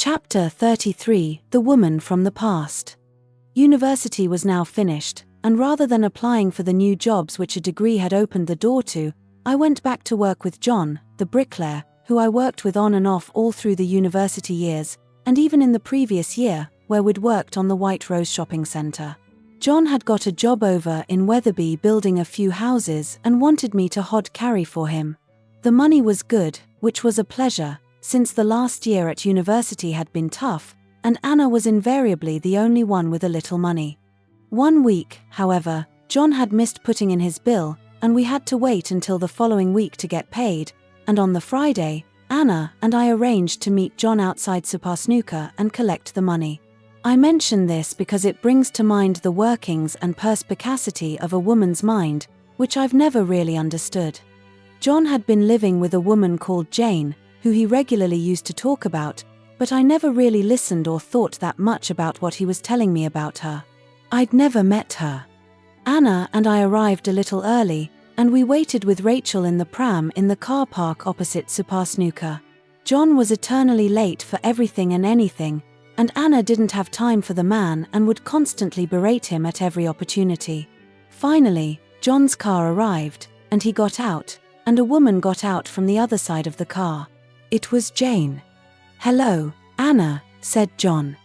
Chapter 33: The Woman from the Past. University was now finished, and rather than applying for the new jobs which a degree had opened the door to, I went back to work with John, the bricklayer, who I worked with on and off all through the university years, and even in the previous year, where we'd worked on the White Rose shopping centre. John had got a job over in Wetherby building a few houses and wanted me to hod carry for him. The money was good, which was a pleasure, since the last year at university had been tough, and Anna was invariably the only one with a little money. One week, however, John had missed putting in his bill, and we had to wait until the following week to get paid, and on the Friday, Anna and I arranged to meet John outside SupaSnooker and collect the money. I mention this because it brings to mind the workings and perspicacity of a woman's mind, which I've never really understood. John had been living with a woman called Jane, who he regularly used to talk about, but I never really listened or thought that much about what he was telling me about her. I'd never met her. Anna and I arrived a little early, and we waited with Rachel in the pram in the car park opposite SupaSnooker. John was eternally late for everything and anything, and Anna didn't have time for the man and would constantly berate him at every opportunity. Finally, John's car arrived, and he got out, and a woman got out from the other side of the car. It was Jane. "Hello, Anna," said John.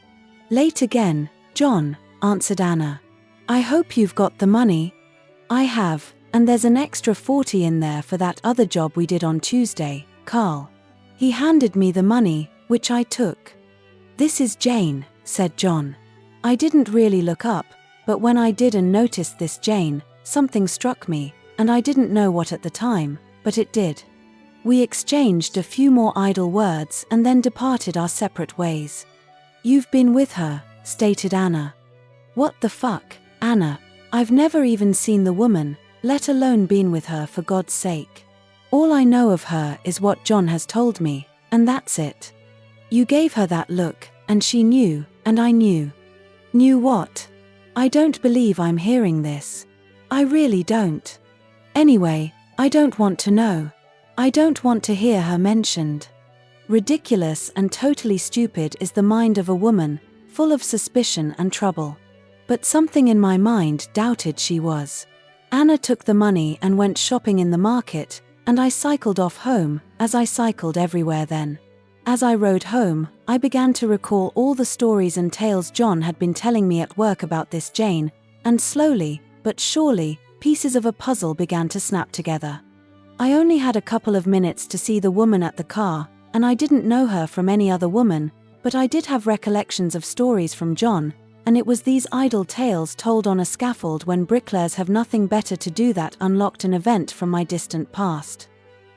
"Late again, John," answered Anna. "I hope you've got the money." "I have, and there's an extra 40 in there for that other job we did on Tuesday, Karl." He handed me the money, which I took. "This is Jane," said John. I didn't really look up, but when I did and noticed this Jane, something struck me, and I didn't know what at the time, but it did. We exchanged a few more idle words and then departed our separate ways. "You've been with her," stated Anna. "What the fuck, Anna? I've never even seen the woman, let alone been with her, for God's sake. All I know of her is what John has told me, and that's it." "You gave her that look, and she knew, and I knew." "Knew what? I don't believe I'm hearing this. I really don't. Anyway, I don't want to know. I don't want to hear her mentioned." Ridiculous and totally stupid is the mind of a woman, full of suspicion and trouble. But something in my mind doubted she was. Anna took the money and went shopping in the market, and I cycled off home, as I cycled everywhere then. As I rode home, I began to recall all the stories and tales John had been telling me at work about this Jane, and slowly, but surely, pieces of a puzzle began to snap together. I only had a couple of minutes to see the woman at the car, and I didn't know her from any other woman, but I did have recollections of stories from John, and it was these idle tales told on a scaffold when bricklayers have nothing better to do that unlocked an event from my distant past.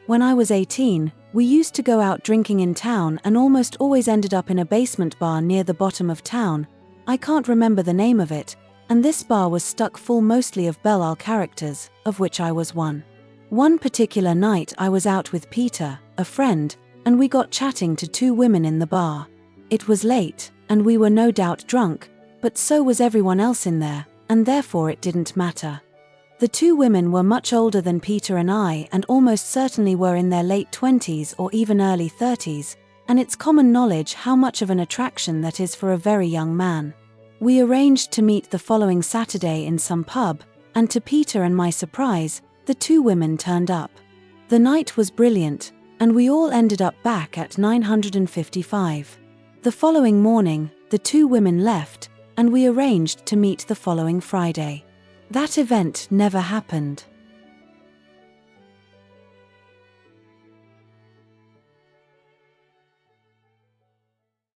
When I was 18, we used to go out drinking in town and almost always ended up in a basement bar near the bottom of town. I can't remember the name of it, and this bar was stuck full mostly of Belle characters, of which I was one. One particular night I was out with Peter, a friend, and we got chatting to two women in the bar. It was late, and we were no doubt drunk, but so was everyone else in there, and therefore it didn't matter. The two women were much older than Peter and I, and almost certainly were in their late 20s or even early 30s, and it's common knowledge how much of an attraction that is for a very young man. We arranged to meet the following Saturday in some pub, and to Peter and my surprise, the two women turned up. The night was brilliant, and we all ended up back at 955. The following morning, the two women left, and we arranged to meet the following Friday. That event never happened.